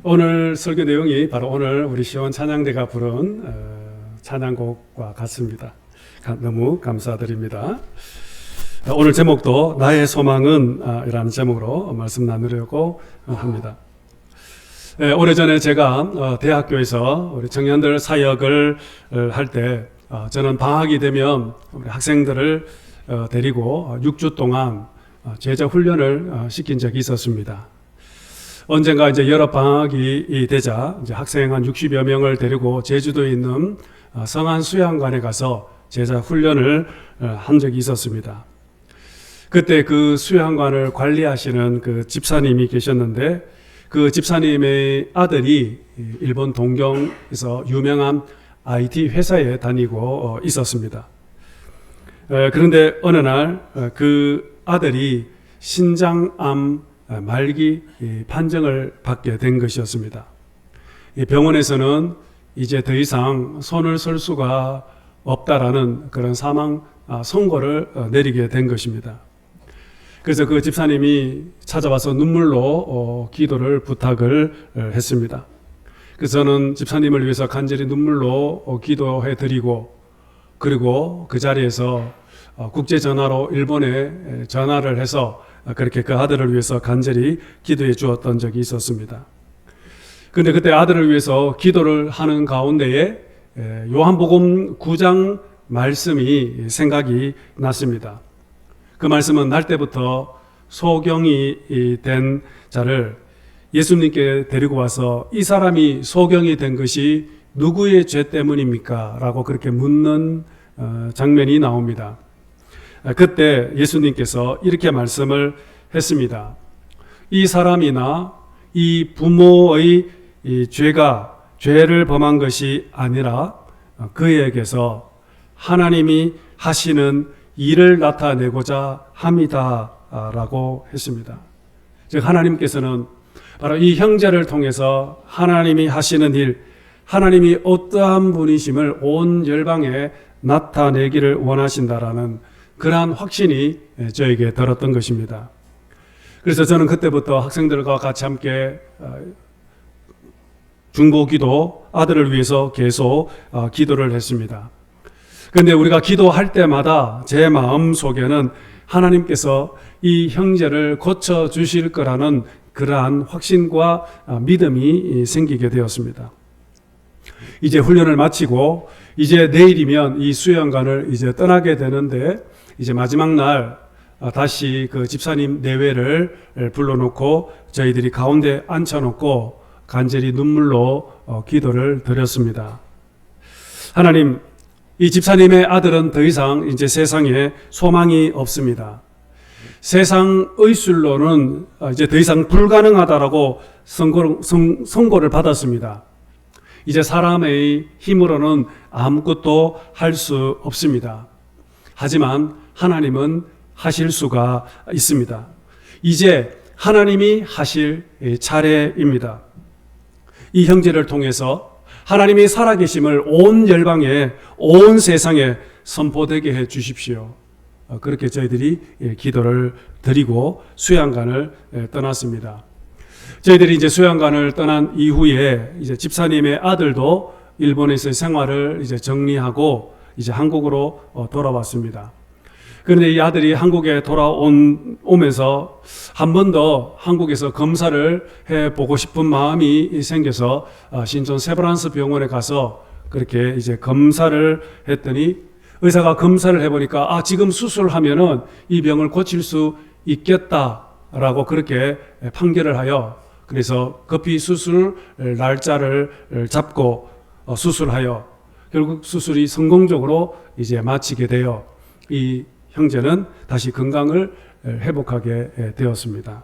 오늘 설교 내용이 바로 오늘 우리 시원 찬양대가 부른 찬양곡과 같습니다. 너무 감사드립니다. 오늘 제목도 나의 소망은 이라는 제목으로 말씀 나누려고 합니다. 오래전에 제가 대학교에서 우리 청년들 사역을 할 때 저는 방학이 되면 우리 학생들을 데리고 6주 동안 제자 훈련을 시킨 적이 있었습니다. 언젠가 이제 여러 방학이 되자 이제 학생 한 60여 명을 데리고 제주도에 있는 성안 수양관에 가서 제자 훈련을 한 적이 있었습니다. 그때 그 수양관을 관리하시는 그 집사님이 계셨는데 그 집사님의 아들이 일본 동경에서 유명한 IT 회사에 다니고 있었습니다. 그런데 어느 날 그 아들이 신장암 말기 판정을 받게 된 것이었습니다. 병원에서는 이제 더 이상 손을 쓸 수가 없다라는 그런 사망 선고를 내리게 된 것입니다. 그래서 그 집사님이 찾아와서 눈물로 기도를 부탁을 했습니다. 그래서 저는 집사님을 위해서 간절히 눈물로 기도해 드리고, 그리고 그 자리에서 국제 전화로 일본에 전화를 해서 그렇게 그 아들을 위해서 간절히 기도해 주었던 적이 있었습니다. 그런데 그때 아들을 위해서 기도를 하는 가운데에 요한복음 9장 말씀이 생각이 났습니다. 그 말씀은 날 때부터 소경이 된 자를 예수님께 데리고 와서 이 사람이 소경이 된 것이 누구의 죄 때문입니까? 라고 그렇게 묻는 장면이 나옵니다. 그때 예수님께서 이렇게 말씀을 했습니다. 이 사람이나 이 부모의 이 죄를 범한 것이 아니라 그에게서 하나님이 하시는 일을 나타내고자 합니다. 라고 했습니다. 즉 하나님께서는 바로 이 형제를 통해서 하나님이 하시는 일, 하나님이 어떠한 분이심을 온 열방에 나타내기를 원하신다라는 그러한 확신이 저에게 들었던 것입니다. 그래서 저는 그때부터 학생들과 같이 함께 중보기도 아들을 위해서 계속 기도를 했습니다. 그런데 우리가 기도할 때마다 제 마음 속에는 하나님께서 이 형제를 고쳐 주실 거라는 그러한 확신과 믿음이 생기게 되었습니다. 이제 훈련을 마치고 이제 내일이면 이 수양관을 이제 떠나게 되는데 이제 마지막 날 다시 그 집사님 내외를 불러놓고 저희들이 가운데 앉혀놓고 간절히 눈물로 기도를 드렸습니다. 하나님, 이 집사님의 아들은 더 이상 이제 세상에 소망이 없습니다. 세상 의술로는 이제 더 이상 불가능하다라고 선고를 받았습니다. 이제 사람의 힘으로는 아무것도 할 수 없습니다. 하지만 하나님은 하실 수가 있습니다. 이제 하나님이 하실 차례입니다. 이 형제를 통해서 하나님이 살아계심을 온 열방에, 온 세상에 선포되게 해 주십시오. 그렇게 저희들이 기도를 드리고 수양관을 떠났습니다. 저희들이 이제 수양관을 떠난 이후에 이제 집사님의 아들도 일본에서의 생활을 이제 정리하고 이제 한국으로 돌아왔습니다. 그런데 이 아들이 한국에 돌아오면서 한 번 더 한국에서 검사를 해보고 싶은 마음이 생겨서 신촌 세브란스 병원에 가서 그렇게 이제 검사를 했더니 의사가 검사를 해보니까 지금 수술하면은 이 병을 고칠 수 있겠다라고 그렇게 판결을 하여 그래서 급히 수술 날짜를 잡고 수술하여 결국 수술이 성공적으로 이제 마치게 되어 이 형제는 다시 건강을 회복하게 되었습니다.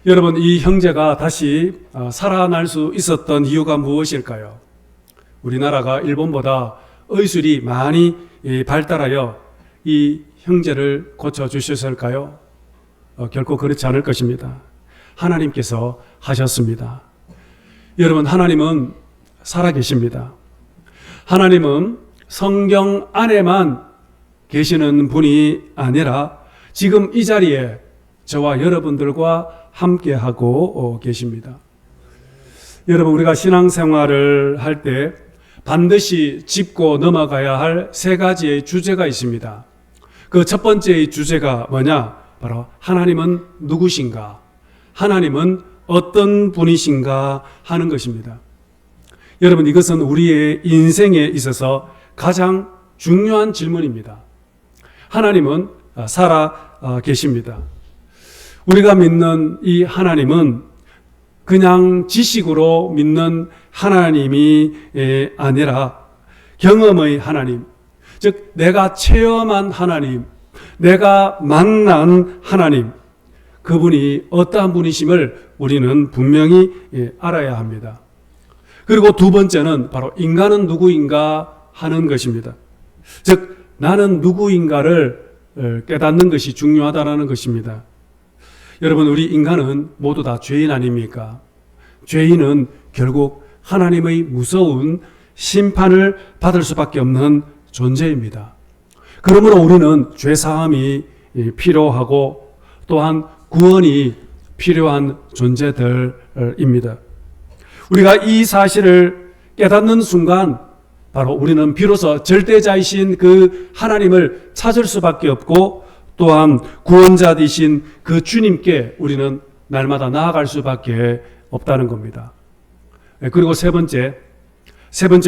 여러분, 이 형제가 다시 살아날 수 있었던 이유가 무엇일까요? 우리나라가 일본보다 의술이 많이 발달하여 이 형제를 고쳐주셨을까요? 결코 그렇지 않을 것입니다. 하나님께서 하셨습니다. 여러분, 하나님은 살아계십니다. 하나님은 성경 안에만 계시는 분이 아니라 지금 이 자리에 저와 여러분들과 함께하고 계십니다. 여러분, 우리가 신앙생활을 할 때 반드시 짚고 넘어가야 할 세 가지의 주제가 있습니다. 그 첫 번째의 주제가 뭐냐? 바로 하나님은 누구신가? 하나님은 어떤 분이신가 하는 것입니다. 여러분, 이것은 우리의 인생에 있어서 가장 중요한 질문입니다. 하나님은 살아 계십니다. 우리가 믿는 이 하나님은 그냥 지식으로 믿는 하나님이 아니라 경험의 하나님, 즉 내가 체험한 하나님, 내가 만난 하나님, 그분이 어떠한 분이심을 우리는 분명히 알아야 합니다. 그리고 두 번째는 바로 인간은 누구인가 하는 것입니다. 즉 나는 누구인가를 깨닫는 것이 중요하다는 것입니다. 여러분, 우리 인간은 모두 다 죄인 아닙니까? 죄인은 결국 하나님의 무서운 심판을 받을 수밖에 없는 존재입니다. 그러므로 우리는 죄사함이 필요하고 또한 구원이 필요한 존재들입니다. 우리가 이 사실을 깨닫는 순간 바로 우리는 비로소 절대자이신 그 하나님을 찾을 수밖에 없고 또한 구원자 되신 그 주님께 우리는 날마다 나아갈 수밖에 없다는 겁니다. 그리고 세 번째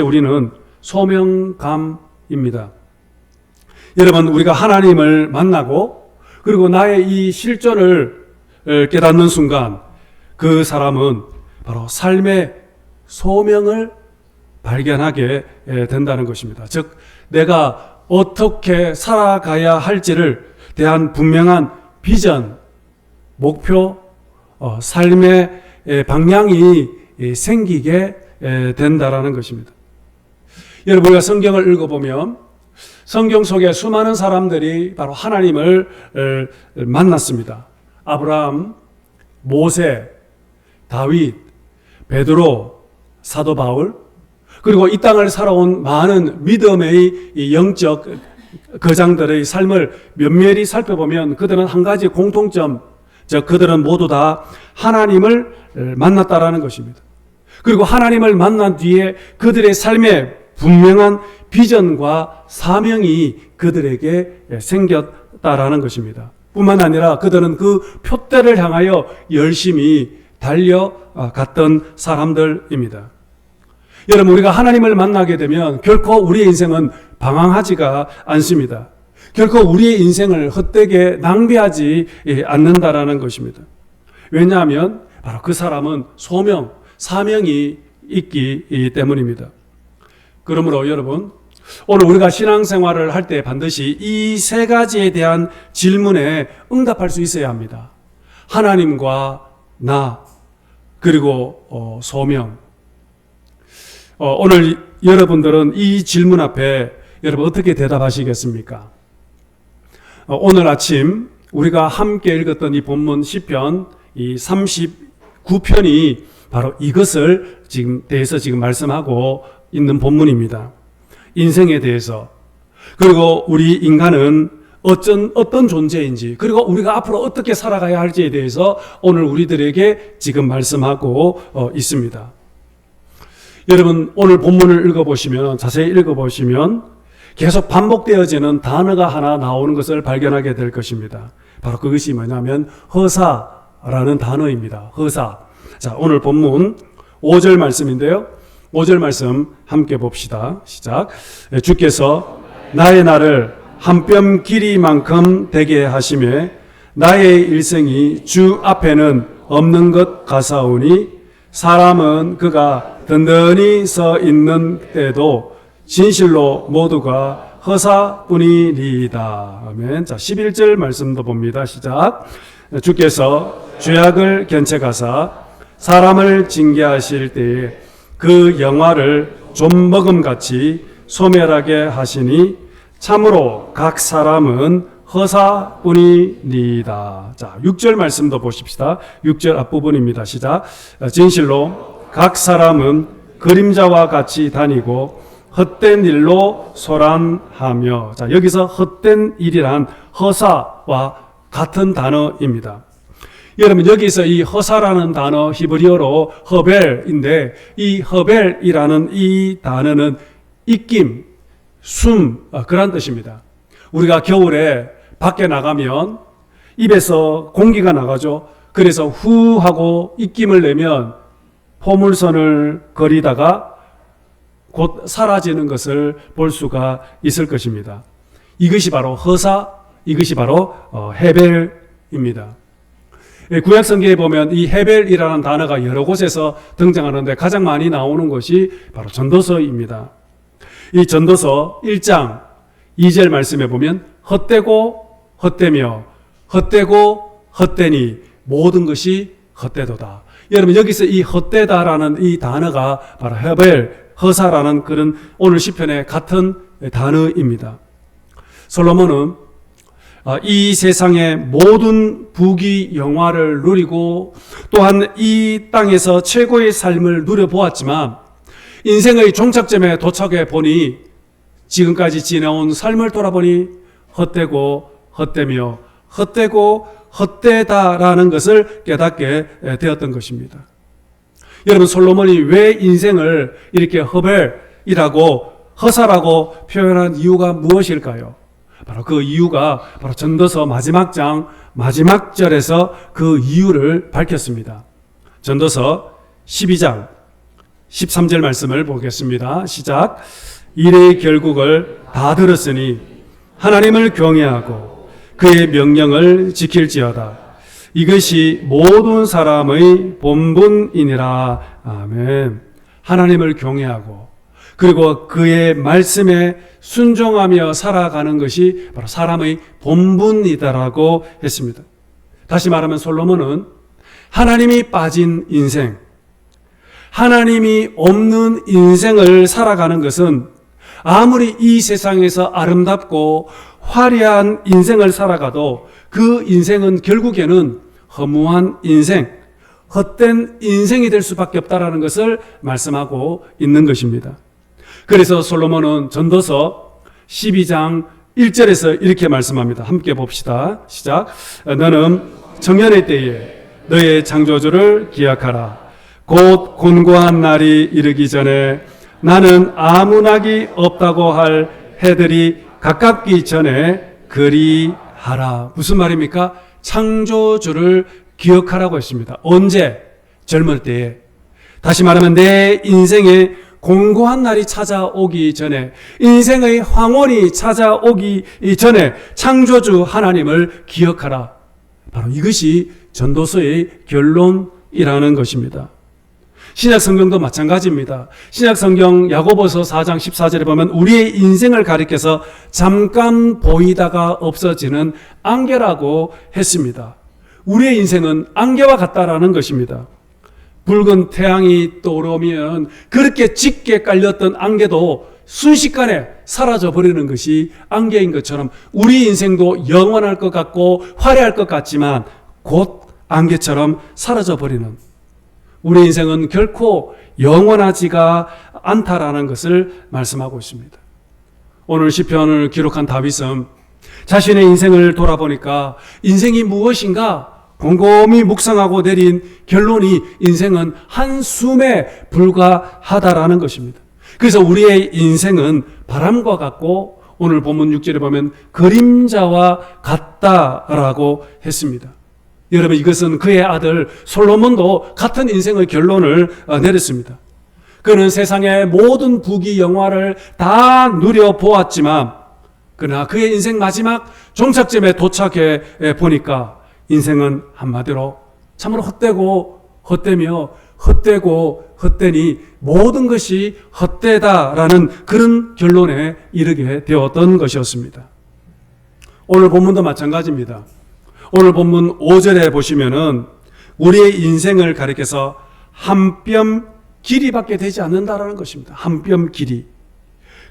우리는 소명감입니다. 여러분, 우리가 하나님을 만나고 그리고 나의 이 실존을 깨닫는 순간 그 사람은 바로 삶의 소명을 발견하게 된다는 것입니다. 즉 내가 어떻게 살아가야 할지를 대한 분명한 비전, 목표, 삶의 방향이 생기게 된다라는 것입니다. 여러분, 우리가 성경을 읽어보면 성경 속에 수많은 사람들이 바로 하나님을 만났습니다. 아브라함, 모세, 다윗, 베드로, 사도 바울, 그리고 이 땅을 살아온 많은 믿음의 영적 거장들의 삶을 면밀히 살펴보면 그들은 한 가지 공통점, 즉 그들은 모두 다 하나님을 만났다라는 것입니다. 그리고 하나님을 만난 뒤에 그들의 삶에 분명한 비전과 사명이 그들에게 생겼다라는 것입니다. 뿐만 아니라 그들은 그 표대를 향하여 열심히 달려갔던 사람들입니다. 여러분, 우리가 하나님을 만나게 되면 결코 우리의 인생은 방황하지가 않습니다. 결코 우리의 인생을 헛되게 낭비하지 않는다라는 것입니다. 왜냐하면 바로 그 사람은 소명, 사명이 있기 때문입니다. 그러므로 여러분, 오늘 우리가 신앙생활을 할 때 반드시 이 세 가지에 대한 질문에 응답할 수 있어야 합니다. 하나님과 나, 그리고 소명. 오늘 여러분들은 이 질문 앞에 여러분 어떻게 대답하시겠습니까? 오늘 아침 우리가 함께 읽었던 이 본문 시편 이 39편이 바로 이것을 대해서 지금 말씀하고 있는 본문입니다. 인생에 대해서, 그리고 우리 인간은 어떤 존재인지, 그리고 우리가 앞으로 어떻게 살아가야 할지에 대해서 오늘 우리들에게 지금 말씀하고 있습니다. 여러분, 오늘 본문을 읽어보시면, 자세히 읽어보시면 계속 반복되어지는 단어가 하나 나오는 것을 발견하게 될 것입니다. 바로 그것이 뭐냐면 허사라는 단어입니다. 허사. 자, 오늘 본문 5절 말씀인데요. 5절 말씀 함께 봅시다. 시작. 주께서 나의 날을 한 뼘 길이만큼 되게 하시매 나의 일생이 주 앞에는 없는 것 같사오니 사람은 그가 든든히 서 있는 때도 진실로 모두가 허사뿐이니이다. 아멘. 자, 11절 말씀도 봅니다. 시작. 주께서 죄악을 견책하사 사람을 징계하실 때에 그 영화를 좀 먹음같이 소멸하게 하시니 참으로 각 사람은 허사뿐이니이다. 자, 6절 말씀도 보십시다. 6절 앞부분입니다. 시작. 진실로 각 사람은 그림자와 같이 다니고 헛된 일로 소란하며. 자, 여기서 헛된 일이란 허사와 같은 단어입니다. 여러분 여기서 이 허사라는 단어 히브리어로 허벨인데 이 허벨이라는 이 단어는 입김, 숨 그런 뜻입니다. 우리가 겨울에 밖에 나가면 입에서 공기가 나가죠. 그래서 후 하고 입김을 내면 포물선을 거리다가 곧 사라지는 것을 볼 수가 있을 것입니다. 이것이 바로 허사, 이것이 바로 헤벨입니다. 구약 성경에 보면 이 헤벨이라는 단어가 여러 곳에서 등장하는데 가장 많이 나오는 것이 바로 전도서입니다. 이 전도서 1장 2절 말씀에 보면 헛되고 헛되며 헛되고 헛되니 모든 것이 헛되도다. 여러분 여기서 이 헛되다라는 이 단어가 바로 헤벨, 허사라는 그런 오늘 시편의 같은 단어입니다. 솔로몬은 이 세상의 모든 부귀 영화를 누리고 또한 이 땅에서 최고의 삶을 누려보았지만 인생의 종착점에 도착해 보니 지금까지 지내온 삶을 돌아보니 헛되고 헛되며 헛되고 헛되다라는 것을 깨닫게 되었던 것입니다. 여러분 솔로몬이 왜 인생을 이렇게 허벨이라고 허사라고 표현한 이유가 무엇일까요? 바로 그 이유가 바로 전도서 마지막 장 마지막 절에서 그 이유를 밝혔습니다. 전도서 12장 13절 말씀을 보겠습니다. 시작. 일의 결국을 다 들었으니 하나님을 경외하고 그의 명령을 지킬지어다. 이것이 모든 사람의 본분이니라. 아멘. 하나님을 경외하고 그리고 그의 말씀에 순종하며 살아가는 것이 바로 사람의 본분이다라고 했습니다. 다시 말하면 솔로몬은 하나님이 빠진 인생, 하나님이 없는 인생을 살아가는 것은 아무리 이 세상에서 아름답고 화려한 인생을 살아가도 그 인생은 결국에는 허무한 인생, 헛된 인생이 될 수밖에 없다라는 것을 말씀하고 있는 것입니다. 그래서 솔로몬은 전도서 12장 1절에서 이렇게 말씀합니다. 함께 봅시다. 시작. 너는 청년의 때에 너의 창조주를 기억하라. 곧 곤고한 날이 이르기 전에 나는 아무 낙이 없다고 할 해들이 가깝기 전에 그리하라. 무슨 말입니까? 창조주를 기억하라고 했습니다. 언제? 젊을 때에. 다시 말하면 내 인생에 공고한 날이 찾아오기 전에, 인생의 황혼이 찾아오기 전에 창조주 하나님을 기억하라. 바로 이것이 전도서의 결론이라는 것입니다. 신약 성경도 마찬가지입니다. 신약 성경 야고보서 4장 14절에 보면 우리의 인생을 가리켜서 잠깐 보이다가 없어지는 안개라고 했습니다. 우리의 인생은 안개와 같다라는 것입니다. 붉은 태양이 떠오르면 그렇게 짙게 깔렸던 안개도 순식간에 사라져 버리는 것이 안개인 것처럼 우리 인생도 영원할 것 같고 화려할 것 같지만 곧 안개처럼 사라져 버리는, 우리 인생은 결코 영원하지가 않다라는 것을 말씀하고 있습니다. 오늘 시편을 기록한 다윗은 자신의 인생을 돌아보니까 인생이 무엇인가 곰곰이 묵상하고 내린 결론이 인생은 한숨에 불과하다라는 것입니다. 그래서 우리의 인생은 바람과 같고 오늘 본문 6절에 보면 그림자와 같다라고 했습니다. 여러분 이것은 그의 아들 솔로몬도 같은 인생의 결론을 내렸습니다. 그는 세상의 모든 부귀 영화를 다 누려보았지만 그러나 그의 인생 마지막 종착점에 도착해 보니까 인생은 한마디로 참으로 헛되고 헛되며 헛되고 헛되니 모든 것이 헛되다라는 그런 결론에 이르게 되었던 것이었습니다. 오늘 본문도 마찬가지입니다. 오늘 본문 5절에 보시면은 우리의 인생을 가리켜서 한 뼘 길이밖에 되지 않는다라는 것입니다. 한 뼘 길이.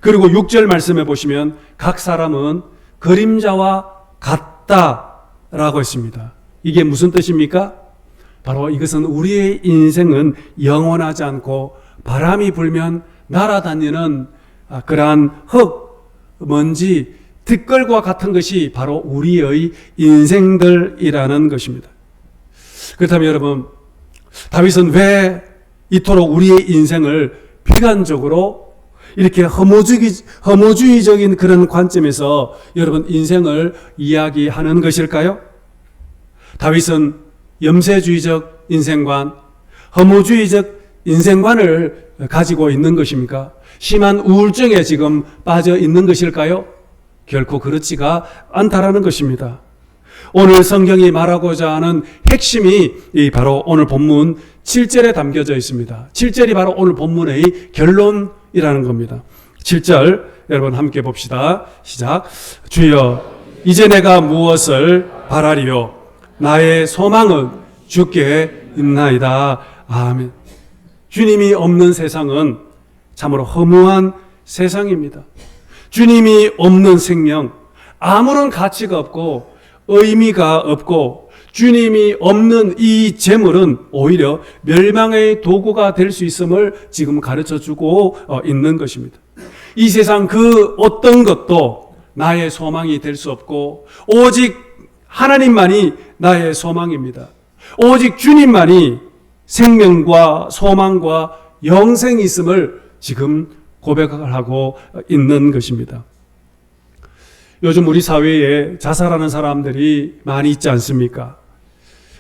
그리고 6절 말씀에 보시면 각 사람은 그림자와 같다라고 했습니다. 이게 무슨 뜻입니까? 바로 이것은 우리의 인생은 영원하지 않고 바람이 불면 날아다니는 그러한 흙, 먼지, 뒷걸과 같은 것이 바로 우리의 인생들이라는 것입니다. 그렇다면 여러분, 다윗은 왜 이토록 우리의 인생을 비관적으로 이렇게 허무주의적인 그런 관점에서 여러분 인생을 이야기하는 것일까요? 다윗은 염세주의적 인생관, 허무주의적 인생관을 가지고 있는 것입니까? 심한 우울증에 지금 빠져 있는 것일까요? 결코 그렇지가 않다라는 것입니다. 오늘 성경이 말하고자 하는 핵심이 바로 오늘 본문 7절에 담겨져 있습니다. 7절이 바로 오늘 본문의 결론이라는 겁니다. 7절 여러분 함께 봅시다. 시작. 주여 이제 내가 무엇을 바라리요? 나의 소망은 주께 있나이다. 아멘. 주님이 없는 세상은 참으로 허무한 세상입니다. 주님이 없는 생명, 아무런 가치가 없고 의미가 없고 주님이 없는 이 재물은 오히려 멸망의 도구가 될 수 있음을 지금 가르쳐주고 있는 것입니다. 이 세상 그 어떤 것도 나의 소망이 될 수 없고 오직 하나님만이 나의 소망입니다. 오직 주님만이 생명과 소망과 영생이 있음을 지금 고백을 하고 있는 것입니다. 요즘 우리 사회에 자살하는 사람들이 많이 있지 않습니까?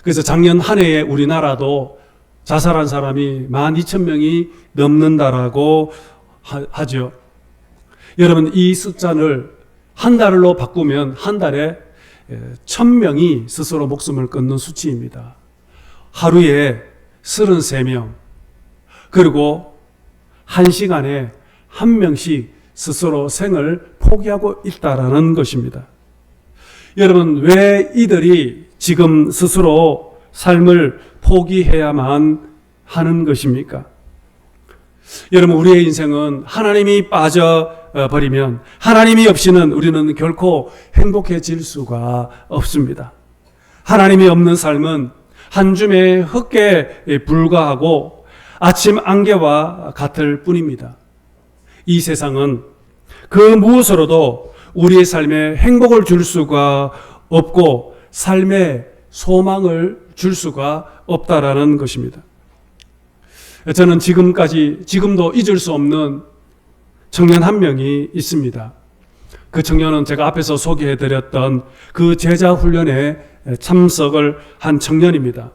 그래서 작년 한 해에 우리나라도 자살한 사람이 12,000명이 넘는다라고 하죠. 여러분, 이 숫자를 한 달로 바꾸면 한 달에 1,000명이 스스로 목숨을 끊는 수치입니다. 하루에 33명, 그리고 한 시간에 한 명씩 스스로 생을 포기하고 있다라는 것입니다. 여러분, 왜 이들이 지금 스스로 삶을 포기해야만 하는 것입니까? 여러분, 우리의 인생은 하나님이 빠져버리면 하나님이 없이는 우리는 결코 행복해질 수가 없습니다. 하나님이 없는 삶은 한 줌의 흙에 불과하고 아침 안개와 같을 뿐입니다. 이 세상은 그 무엇으로도 우리의 삶에 행복을 줄 수가 없고 삶에 소망을 줄 수가 없다라는 것입니다. 저는 지금도 잊을 수 없는 청년 한 명이 있습니다. 그 청년은 제가 앞에서 소개해드렸던 그 제자 훈련에 참석을 한 청년입니다.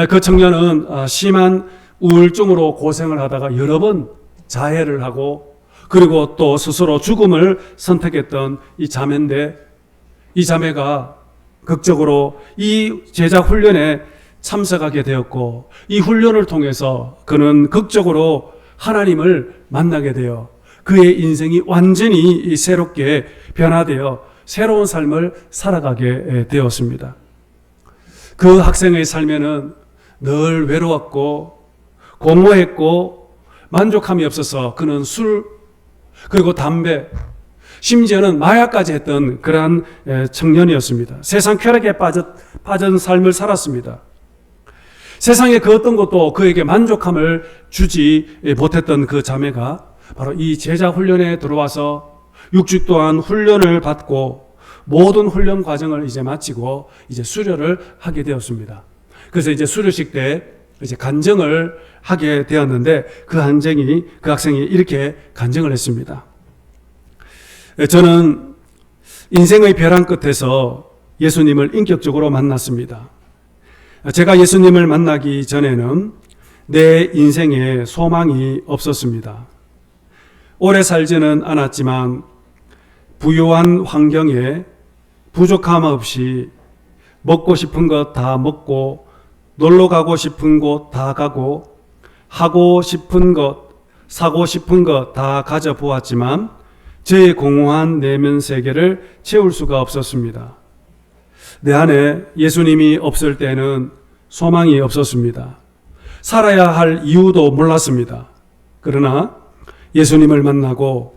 그 청년은 심한 우울증으로 고생을 하다가 여러 번 자해를 하고 그리고 또 스스로 죽음을 선택했던 이 자매인데, 이 자매가 극적으로 이 제자 훈련에 참석하게 되었고 이 훈련을 통해서 그는 극적으로 하나님을 만나게 되어 그의 인생이 완전히 새롭게 변화되어 새로운 삶을 살아가게 되었습니다. 그 학생의 삶에는 늘 외로웠고 공허했고 만족함이 없어서 그는 술 그리고 담배 심지어는 마약까지 했던 그러한 청년이었습니다. 세상 쾌락에 빠진 삶을 살았습니다. 세상의 그 어떤 것도 그에게 만족함을 주지 못했던 그 자매가 바로 이 제자 훈련에 들어와서 6주 동안 훈련을 받고 모든 훈련 과정을 이제 마치고 이제 수료를 하게 되었습니다. 그래서 이제 수료식 때 이제 간증을 하게 되었는데 그 학생이 이렇게 간증을 했습니다. 저는 인생의 벼랑 끝에서 예수님을 인격적으로 만났습니다. 제가 예수님을 만나기 전에는 내 인생에 소망이 없었습니다. 오래 살지는 않았지만 부유한 환경에 부족함 없이 먹고 싶은 것 다 먹고 놀러 가고 싶은 곳 다 가고 하고 싶은 것, 사고 싶은 것 다 가져보았지만 저의 공허한 내면 세계를 채울 수가 없었습니다. 내 안에 예수님이 없을 때는 소망이 없었습니다. 살아야 할 이유도 몰랐습니다. 그러나 예수님을 만나고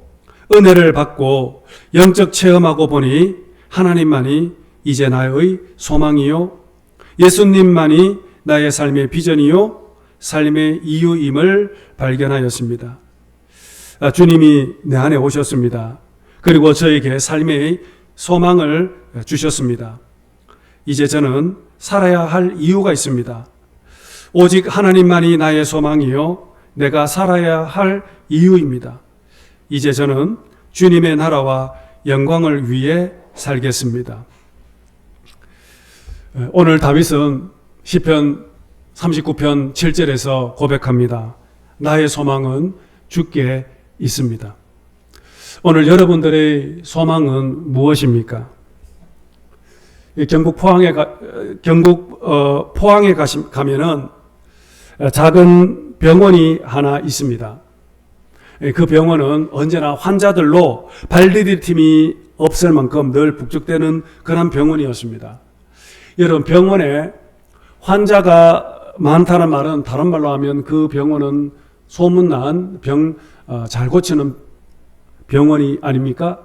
은혜를 받고 영적 체험하고 보니 하나님만이 이제 나의 소망이요, 예수님만이 나의 삶의 비전이요, 삶의 이유임을 발견하였습니다. 주님이 내 안에 오셨습니다. 그리고 저에게 삶의 소망을 주셨습니다. 이제 저는 살아야 할 이유가 있습니다. 오직 하나님만이 나의 소망이요 내가 살아야 할 이유입니다. 이제 저는 주님의 나라와 영광을 위해 살겠습니다. 오늘 다윗은 시편 39편 7절에서 고백합니다. 나의 소망은 주께 있습니다. 오늘 여러분들의 소망은 무엇입니까? 경북 포항에 가면은 작은 병원이 하나 있습니다. 그 병원은 언제나 환자들로 발디딜 틈이 없을 만큼 늘 북적대는 그런 병원이었습니다. 여러분, 병원에 환자가 많다는 말은 다른 말로 하면 그 병원은 소문난 잘 고치는 병원이 아닙니까?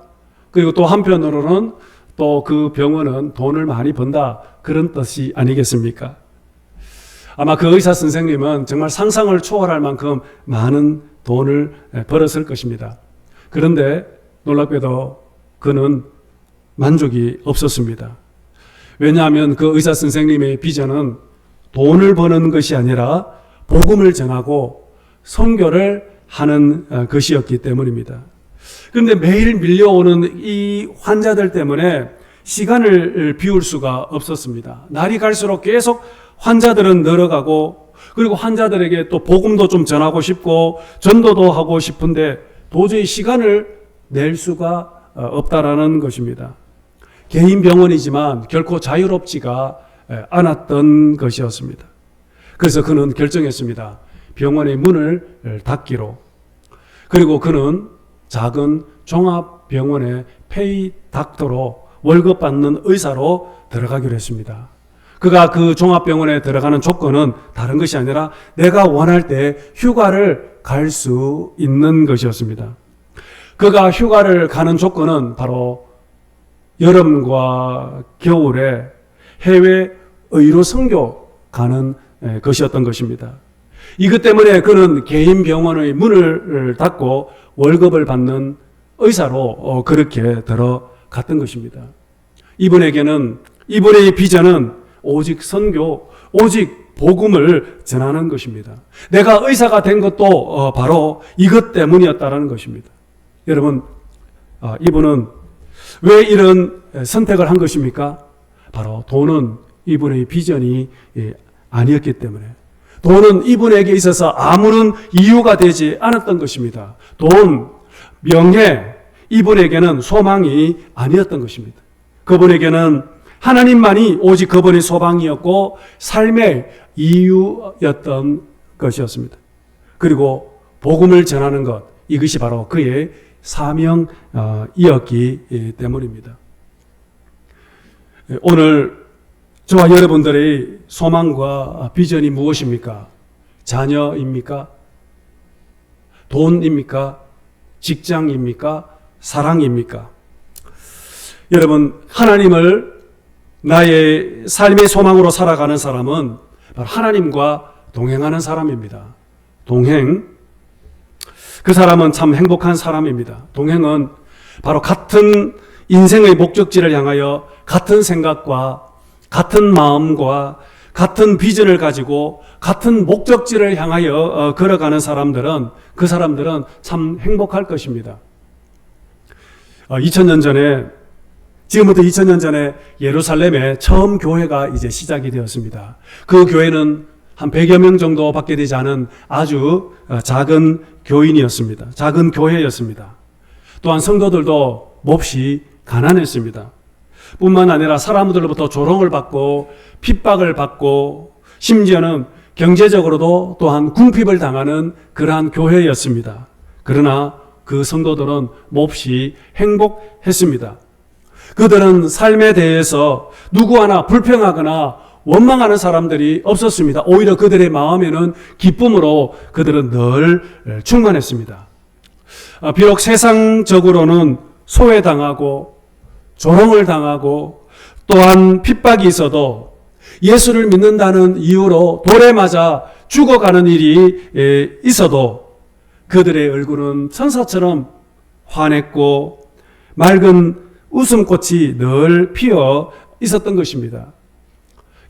그리고 또 한편으로는 또 그 병원은 돈을 많이 번다, 그런 뜻이 아니겠습니까? 아마 그 의사 선생님은 정말 상상을 초월할 만큼 많은 돈을 벌었을 것입니다. 그런데 놀랍게도 그는 만족이 없었습니다. 왜냐하면 그 의사 선생님의 비전은 돈을 버는 것이 아니라 복음을 전하고 선교를 하는 것이었기 때문입니다. 그런데 매일 밀려오는 이 환자들 때문에 시간을 비울 수가 없었습니다. 날이 갈수록 계속 환자들은 늘어가고, 그리고 환자들에게 또 복음도 좀 전하고 싶고 전도도 하고 싶은데 도저히 시간을 낼 수가 없다라는 것입니다. 개인 병원이지만 결코 자유롭지가 않았던 것이었습니다. 그래서 그는 결정했습니다. 병원의 문을 닫기로. 그리고 그는 작은 종합병원의 페이 닥터로 월급 받는 의사로 들어가기로 했습니다. 그가 그 종합병원에 들어가는 조건은 다른 것이 아니라 내가 원할 때 휴가를 갈 수 있는 것이었습니다. 그가 휴가를 가는 조건은 바로 여름과 겨울에 해외 의료 선교 가는 것이었던 것입니다. 이것 때문에 그는 개인 병원의 문을 닫고 월급을 받는 의사로 그렇게 들어갔던 것입니다. 이분의 비전은 오직 선교, 오직 복음을 전하는 것입니다. 내가 의사가 된 것도 바로 이것 때문이었다는 것입니다. 여러분, 이분은 왜 이런 선택을 한 것입니까? 바로 돈은 이분의 비전이 아니었기 때문에, 돈은 이분에게 있어서 아무런 이유가 되지 않았던 것입니다. 돈, 명예, 이분에게는 소망이 아니었던 것입니다. 그분에게는 하나님만이 오직 그분의 소망이었고 삶의 이유였던 것이었습니다. 그리고 복음을 전하는 것, 이것이 바로 그의 사명이었기 때문입니다. 오늘 저와 여러분들의 소망과 비전이 무엇입니까? 자녀입니까? 돈입니까? 직장입니까? 사랑입니까? 여러분, 하나님을 나의 삶의 소망으로 살아가는 사람은 바로 하나님과 동행하는 사람입니다. 동행. 그 사람은 참 행복한 사람입니다. 동행은 바로 같은 인생의 목적지를 향하여 같은 생각과 같은 마음과 같은 비전을 가지고 같은 목적지를 향하여 걸어가는 사람들은, 그 사람들은 참 행복할 것입니다. 2000년 전에, 지금부터 2000년 전에 예루살렘에 처음 교회가 이제 시작이 되었습니다. 그 교회는 한 100여 명 정도밖에 되지 않은 아주 작은 교인이었습니다. 작은 교회였습니다. 또한 성도들도 몹시 가난했습니다. 뿐만 아니라 사람들로부터 조롱을 받고 핍박을 받고 심지어는 경제적으로도 또한 궁핍을 당하는 그러한 교회였습니다. 그러나 그 성도들은 몹시 행복했습니다. 그들은 삶에 대해서 누구 하나 불평하거나 원망하는 사람들이 없었습니다. 오히려 그들의 마음에는 기쁨으로 그들은 늘 충만했습니다. 비록 세상적으로는 소외당하고 조롱을 당하고 또한 핍박이 있어도 예수를 믿는다는 이유로 돌에 맞아 죽어가는 일이 있어도 그들의 얼굴은 천사처럼 환했고 맑은 웃음꽃이 늘 피어 있었던 것입니다.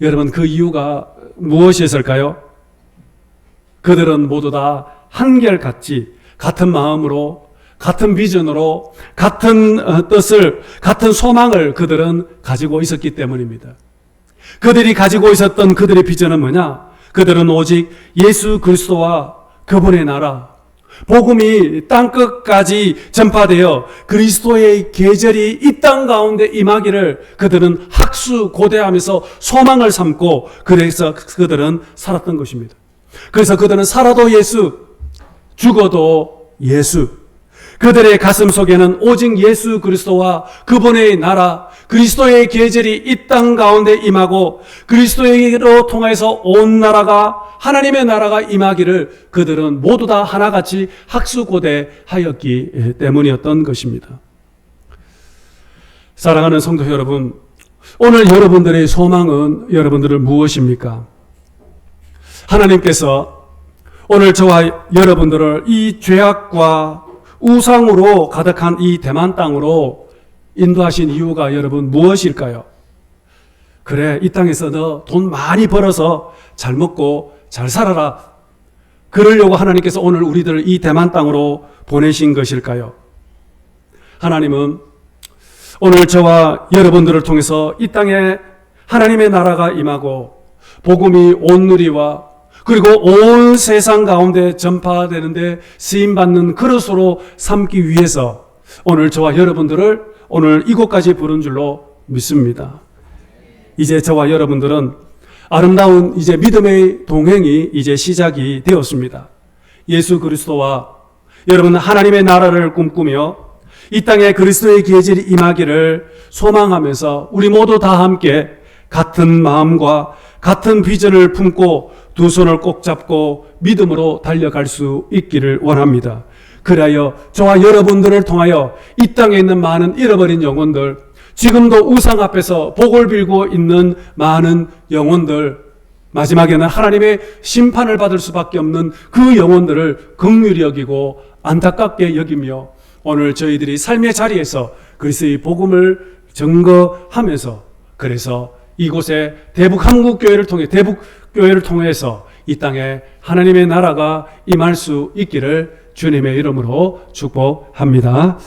여러분, 그 이유가 무엇이었을까요? 그들은 모두 다 한결같이 같은 마음으로, 같은 비전으로, 같은 뜻을, 같은 소망을 그들은 가지고 있었기 때문입니다. 그들이 가지고 있었던 그들의 비전은 뭐냐? 그들은 오직 예수 그리스도와 그분의 나라, 복음이 땅끝까지 전파되어 그리스도의 계절이 이 땅 가운데 임하기를 그들은 학수고대하면서 소망을 삼고, 그래서 그들은 살았던 것입니다. 그래서 그들은 살아도 예수, 죽어도 예수. 그들의 가슴 속에는 오직 예수 그리스도와 그분의 나라, 그리스도의 계절이 이 땅 가운데 임하고 그리스도에게로 통해서 온 나라가, 하나님의 나라가 임하기를 그들은 모두 다 하나같이 학수고대하였기 때문이었던 것입니다. 사랑하는 성도 여러분, 오늘 여러분들의 소망은 여러분들은 무엇입니까? 하나님께서 오늘 저와 여러분들을 이 죄악과 우상으로 가득한 이 대만 땅으로 인도하신 이유가 여러분 무엇일까요? 그래, 이 땅에서 너 돈 많이 벌어서 잘 먹고 잘 살아라. 그러려고 하나님께서 오늘 우리들을 이 대만 땅으로 보내신 것일까요? 하나님은 오늘 저와 여러분들을 통해서 이 땅에 하나님의 나라가 임하고 복음이 온 누리와 그리고 온 세상 가운데 전파되는데 쓰임받는 그릇으로 삼기 위해서 오늘 저와 여러분들을 오늘 이곳까지 부른 줄로 믿습니다. 이제 저와 여러분들은 아름다운 이제 믿음의 동행이 이제 시작이 되었습니다. 예수 그리스도와 여러분 하나님의 나라를 꿈꾸며 이 땅에 그리스도의 계절이 임하기를 소망하면서 우리 모두 다 함께 같은 마음과 같은 비전을 품고 두 손을 꼭 잡고 믿음으로 달려갈 수 있기를 원합니다. 그리하여 저와 여러분들을 통하여 이 땅에 있는 많은 잃어버린 영혼들, 지금도 우상 앞에서 복을 빌고 있는 많은 영혼들, 마지막에는 하나님의 심판을 받을 수밖에 없는 그 영혼들을 긍휼히 여기고 안타깝게 여기며 오늘 저희들이 삶의 자리에서 그리스도의 복음을 증거하면서, 그래서 이곳에 대북 한국교회를 통해 대북교회를 통해서 이 땅에 하나님의 나라가 임할 수 있기를 주님의 이름으로 축복합니다.